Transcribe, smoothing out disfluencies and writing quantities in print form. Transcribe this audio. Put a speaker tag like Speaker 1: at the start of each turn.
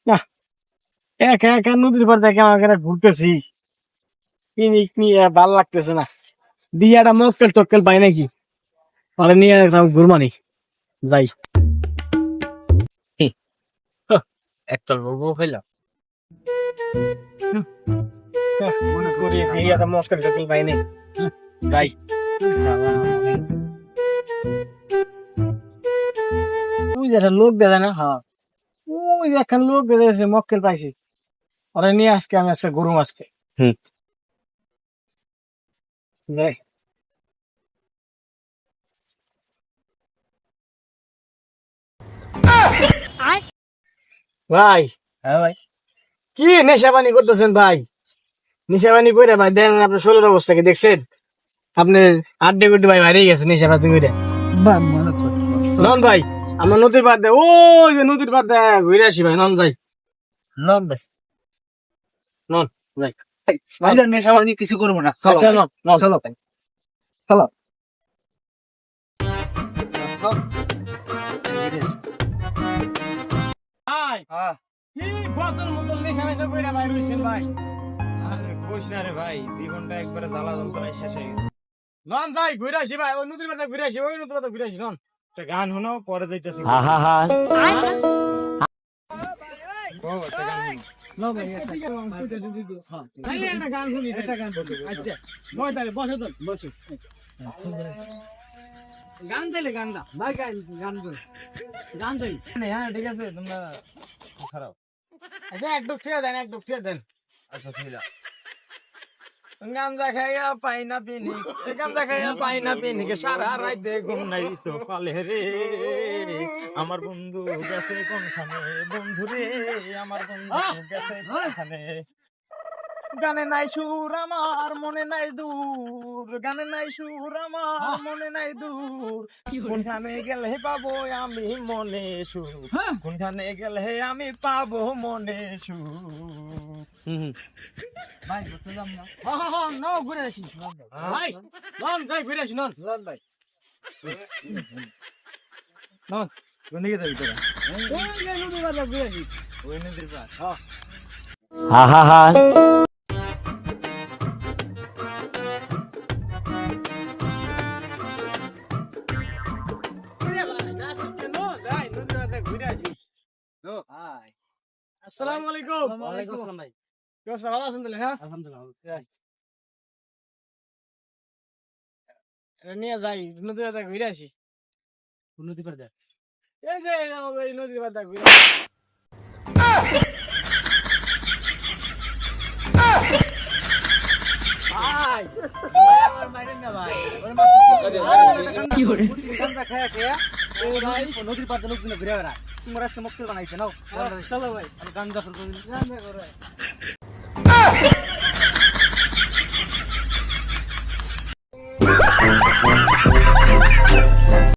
Speaker 1: না, একা একা নদীর পার থেকে আমাকে ঘুরতেছি, পিকনিক নিয়ে ভাল লাগতেছে না। দিয়ে একটা মক্কেল টক্কেল পাই নাকি, ওরা নিয়ে ঘুরমানি যাই।
Speaker 2: একটা লোক হইলাম
Speaker 1: মনে করি দিয়ে একটা মক্কেল টক্কেল পাই নাই, যাই। ওই যে একটা লোক দেখা না, হ্যাঁ ওই যে একটা লোক বেঁধেছে, মক্কেল পাইছি, ওরা নিয়ে আজকে আমি আজকে গরু আজকে। যাই। ভাই,
Speaker 2: হ্যাঁ ভাই,
Speaker 1: কি নেশা পানি করতেছেন ভাই? নেশা পানি করে ভাই দেন আপনার শরীরের অবস্থা কি দেখছেন? আপনার আড্ডে গুড্ডে ভাই বাইরে গেছে নেশা পাতি করে। নন ভাই, আমরা নদীর পাড় দেয়, ওই যে নদীর পাড় দেয় ঘুরে আসি ভাই, নন যাই।
Speaker 2: নন ভাই,
Speaker 1: নন যাই।
Speaker 2: ভাই নেশা পানি কিছু করবো না, চলো
Speaker 1: আচ্ছা, নন নন।
Speaker 2: চলো ভাই, চলো।
Speaker 1: ভাই, কি বোতল মোতল নেশা মেশা করে বাইরে হইছেন ভাই?
Speaker 3: আরে কইস না রে ভাই, জীবনটা একবারে জ্বালা যন্ত্রণায় শেষ হয়ে গেছে।
Speaker 1: নন যাই ঘুরে আসি ভাই, ওই নদীর পাড় ঘুরে আসি, ওই নদীর পাড় ঘুরে আসি, নন।
Speaker 3: একটা গান শোনাও, পরে যাইতেছি। ও, একটা গান শোনাও।
Speaker 1: ভাই, একটা গান শুনি, একটা গান শুনি। আচ্ছা, বসে তাহলে, বসে তো, বসে। গান চাইলে গান দা।
Speaker 2: ভাই গান গান
Speaker 1: গান চাই।
Speaker 3: হ্যাঁ ঠিক আছে, তোমরা খারাপ।
Speaker 1: আচ্ছা, একটু ঠিয়া দেন, একটু ঠিয়া দেন।
Speaker 3: আচ্ছা ঠিক আছে। গাঞ্জা খাইয়া পাই না পিনি, গাঞ্জা খাইয়া পাই না পিনি, সারা রাইতে ঘুম নাই তো পালে রে। আমার বন্ধু গেছে কোনখানে, বন্ধু রে আমার বন্ধু গেছে কোনখানে। গানে নাই সুর আমার মনে নাই দূর, গানে নাই সুর আমার মনে নাই দূর। কোনখানে গেলে পাবো আমি মনে সুর, কোনখানে গেলে আমি পাবো মনে সুর।
Speaker 2: ভাই করতে যাম না,
Speaker 1: নাও ঘুরে আসি। ভাই, নন যাই ঘুরে আসি, নন।
Speaker 2: লন ভাই,
Speaker 1: নন।
Speaker 3: কোন দিকে যাবি তোরা?
Speaker 1: ওই যে নদীর পাড় ঘুরে আসি।
Speaker 3: ওই নদীর পার।
Speaker 2: ভাই
Speaker 1: আসসালামু আলাইকুম।
Speaker 2: ওয়ালাইকুম আসসালাম ভাই,
Speaker 1: কি অবস্থা, ভালো আছেন তাহলে? হ্যাঁ,
Speaker 2: আলহামদুলিল্লাহ।
Speaker 1: এটা নিয়ে যাই নদীর পাড় ঘুরে আসি।
Speaker 2: উন্নতি করে দেয়
Speaker 1: এই যে এই নদীর পাড় ঘুরে।
Speaker 2: ভাই, ভাই আমার মাইরেন না ভাই, ওর মাছ
Speaker 1: কি করে গাঞ্জা খায়া খায়া এই ভাই নদীর পাড়ে লোকজন ঘুরে বেড়ায়। তোমরা আজকে মক্কেল বানাইছে নাও। চলো ভাই, গাঞ্জা ফুল
Speaker 2: গান করে